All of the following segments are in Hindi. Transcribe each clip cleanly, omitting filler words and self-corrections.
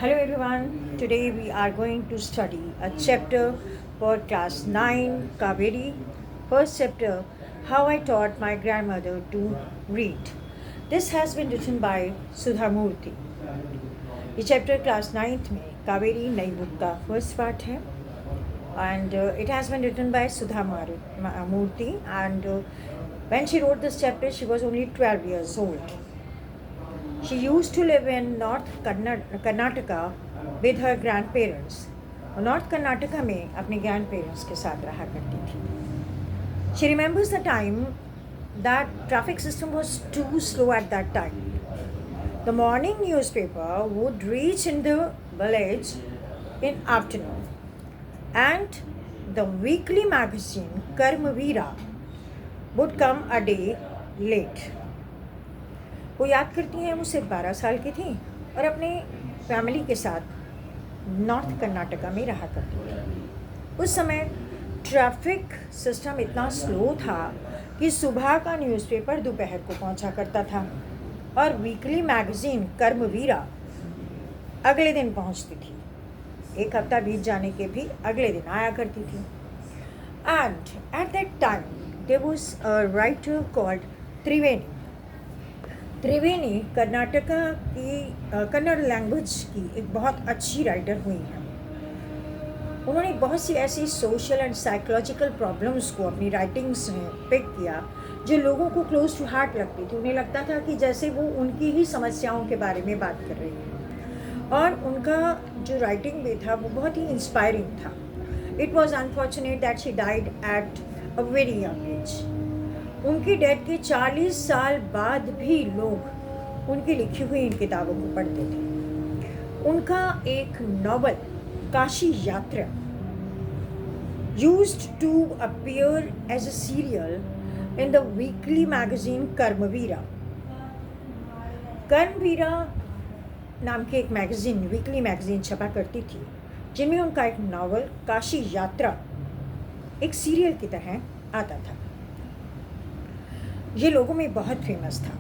Hello everyone. Today we are going to study a chapter for class 9 Kaveri. First chapter, How I Taught My Grandmother to Read. This has been written by Sudha Murthy. ये चैप्टर क्लास 9th में कावेरी नई बुक का फर्स्ट पार्ट है and it has been written by Sudha Murthy and when she wrote this chapter she was only 12 years old. She used to live in North Karnataka with her grandparents. और नॉर्थ कर्नाटका में अपने ग्रैंड पेरेंट्स के साथ रहा करती थी. She remembers the time that traffic system was too slow at that time. The morning newspaper would reach in the village in afternoon and the weekly magazine Karmavira would come a day late. वो याद करती हैं वो सिर्फ 12 साल की थी और अपने फैमिली के साथ नॉर्थ कर्नाटका में रहा करती थी. उस समय ट्रैफिक सिस्टम इतना स्लो था कि सुबह का न्यूज़पेपर दोपहर को पहुंचा करता था और वीकली मैगज़ीन कर्मवीरा अगले दिन पहुंचती थी. एक हफ्ता बीत जाने के भी अगले दिन आया करती थी. And at that time there was a writer called Triveni. Triveni Karnataka की कन्नड़ लैंग्वेज की एक बहुत अच्छी राइटर हुई हैं. उन्होंने बहुत सी ऐसी सोशल एंड साइकोलॉजिकल प्रॉब्लम्स को अपनी राइटिंग्स में पिक किया जो लोगों को क्लोज टू हार्ट लगती थी. उन्हें लगता था कि जैसे वो उनकी ही समस्याओं के बारे में बात कर रही हैं और उनका जो राइटिंग भी था वो बहुत ही इंस्पायरिंग था. It was unfortunate that she died at a very young age. उनकी डेथ के 40 साल बाद भी लोग उनकी लिखी हुई इन किताबों को पढ़ते थे. उनका एक novel Kashi Yatra used to appear as a serial in the weekly magazine Karmaveera. Karmaveera नाम की एक मैगजीन वीकली मैगजीन छपा करती थी जिनमें उनका एक नॉवल काशी यात्रा एक सीरियल की तरह आता था. ये लोगों में बहुत फेमस था.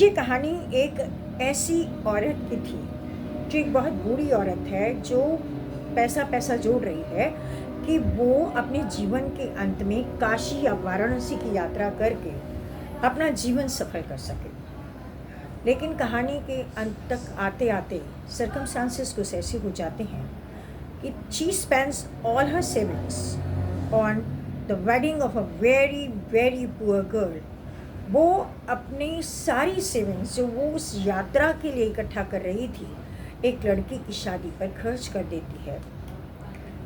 ये कहानी एक ऐसी औरत की थी जो एक बहुत बूढ़ी औरत है जो पैसा जोड़ रही है कि वो अपने जीवन के अंत में काशी या वाराणसी की यात्रा करके अपना जीवन सफल कर सके. लेकिन कहानी के अंत तक आते आते सर्कमस्टांसेस कुछ ऐसे हो जाते हैं कि she spends all her savings on the wedding of a very very poor girl. वो अपनी सारी सेविंग्स जो वो उस यात्रा के लिए इकट्ठा कर रही थी एक लड़की की शादी पर खर्च कर देती है.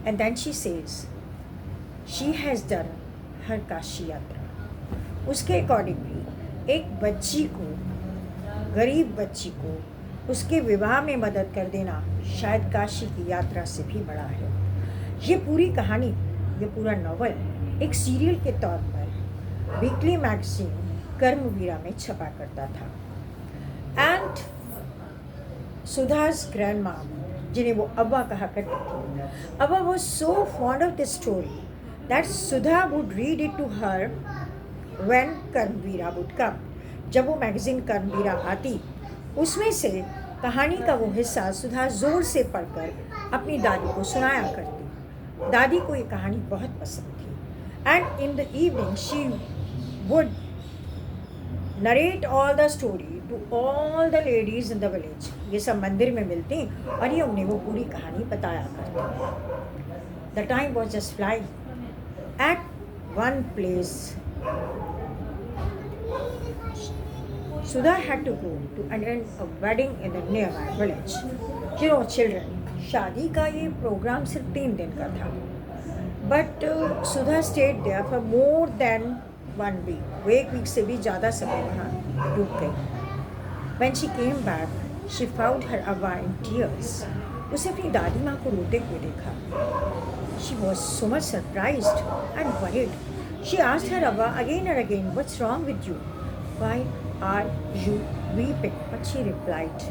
And then she says she has done her Kashi Yatra. उसके अकॉर्डिंगली एक बच्ची को, गरीब बच्ची को उसके विवाह में मदद कर देना शायद काशी की यात्रा से भी बड़ा है. ये पूरी कहानी, ये पूरा नॉवल एक सीरियल के तौर पर वीकली मैगजीन कर्मवीरा में छपा करता था. एंड सुधा's grandma, जिन्हें वो अव्वा कहा करती थी, अव्वा was so fond of this story that Sudha would read it to her when कर्मवीरा would come. जब वो मैगजीन कर्मवीरा आती उसमें से कहानी का वो हिस्सा सुधा जोर से पढ़कर अपनी दादी को सुनाया करती. दादी को ये कहानी बहुत पसंद थी. And in the evening she would narrate all the story to all the ladies in the village. ये सब मंदिर में मिलती और ये उन्हें वो पूरी कहानी बताया करती. The time was just flying. At one place Sudha had to go to attend a wedding in a nearby village. You know children, शादी का ये प्रोग्राम सिर्फ 3 दिन का था. But Sudha stayed there for more than 1 week. वो 1 week से भी ज़्यादा समय वहाँ रुक गई. When she came back, she found her Avva in tears. उसे अपनी दादी माँ को रोते हुए देखा. She was so much surprised and worried. She asked her Avva again and again, "What's wrong with you? Why are you weeping?" But she replied,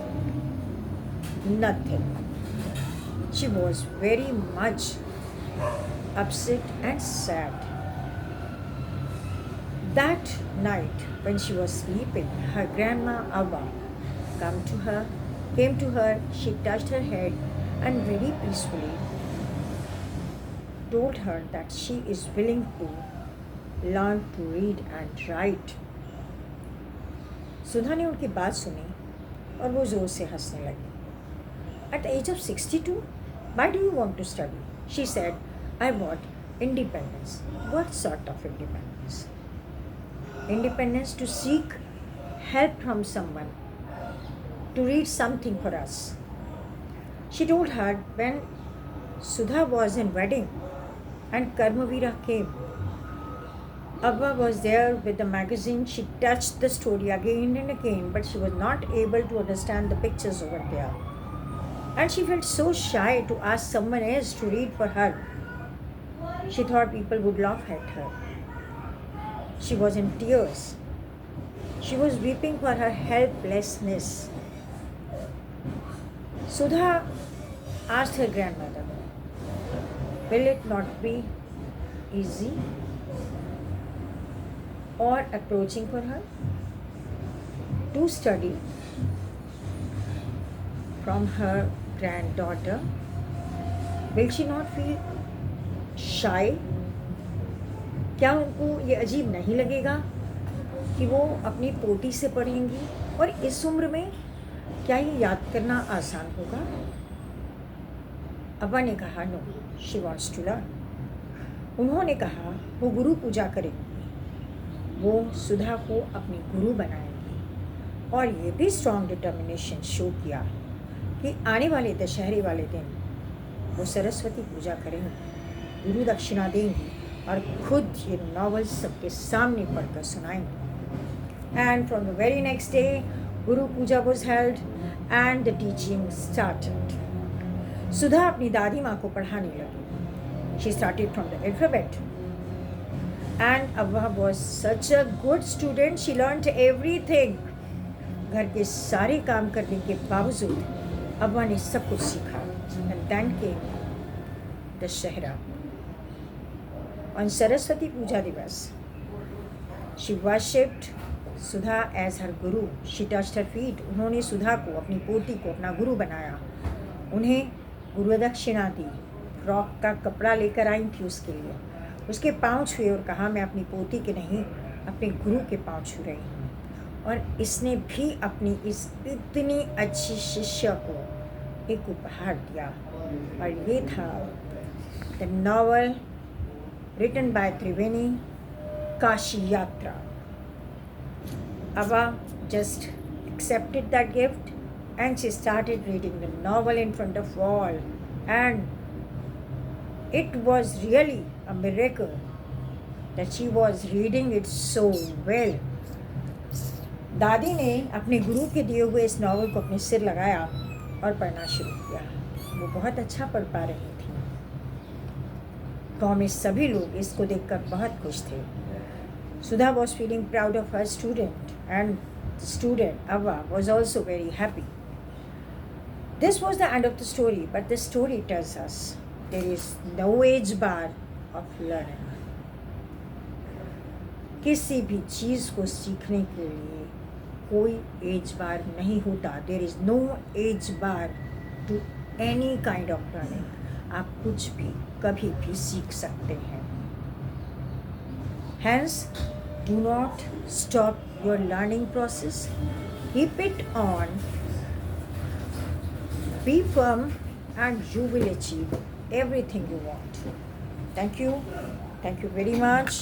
"Nothing." She was very much upset and sad. That night when she was sleeping, her grandma Avva come to her came to her, she touched her head and very peacefully told her that she is willing to learn to read and write. सुधा ने उनकी बात सुनी और वो ज़ोर से हंसने लगी. At the age of 62, why do you want to study? She said, I want independence. What sort of independence? Independence to seek help from someone, to read something for us. She told her when Sudha was in wedding and Karmavira came, Abba was there with the magazine. She touched the story again and again, but she was not able to understand the pictures over there. And she felt so shy to ask someone else to read for her. She thought people would laugh at her. She was in tears. She was weeping for her helplessness. Sudha asked her grandmother, will it not be easy or approaching for her to study from her granddaughter? Will she not feel shy? क्या उनको ये अजीब नहीं लगेगा कि वो अपनी पोती से पढ़ेंगी? और इस उम्र में क्या ये याद करना आसान होगा? अब्बा ने कहा no, she wants to learn. उन्होंने कहा वो गुरु पूजा करेंगी, वो सुधा को अपनी गुरु बनाएंगी. और ये भी स्ट्रॉन्ग डिटर्मिनेशन शो किया कि आने वाले दशहरे वाले दिन वो सरस्वती पूजा करेंगी, गुरु दक्षिणा देंगी और खुद ये नॉवल सबके सामने पढ़कर सुनाएंगी. And from the very next day Guru Puja was held and the teaching started. Sudha अपनी दादी माँ को पढ़ाने लगी. She started from the alphabet and Abba was such a good student. She learned everything. घर के सारे काम करने के बावजूद अब्बा ने सब कुछ सीखा. And then came Dussehra. On Saraswati Puja Divas, she worshipped Sudha as her guru. She touched her feet. उन्होंने सुधा को, अपनी पोती को अपना गुरु बनाया. उन्हें गुरु दक्षिणा दी. फ्रॉक का कपड़ा लेकर आई थी उसके लिए. उसके पाँव छुए और कहा मैं अपनी पोती के नहीं अपने गुरु के पाँव छू रही हूँ. और इसने भी अपनी इस इतनी अच्छी शिष्य को एक उपहार दिया. और ये था the novel written by Triveni, Kashi Yatra. Abba just accepted that gift and she started reading the novel in front of all, and it was really a miracle that she was reading it so well. दादी ने अपने गुरु के दिए हुए इस नॉवल को अपने सिर लगाया और पढ़ना शुरू किया. वो बहुत अच्छा पढ़ पा रही थी. गाँव में सभी लोग इसको देखकर बहुत खुश थे. Sudha was feeling proud of her student and the student Abba was also very happy. This was the end of the story, but the story tells us there is no age bar of learning. किसी भी चीज़ को सीखने के लिए कोई एज बार नहीं होता. There is no age bar to any kind of learning. आप कुछ भी कभी भी सीख सकते हैं. Hence, do not stop your learning process. Keep it on. Be firm and you will achieve everything you want. Thank you. Thank you very much.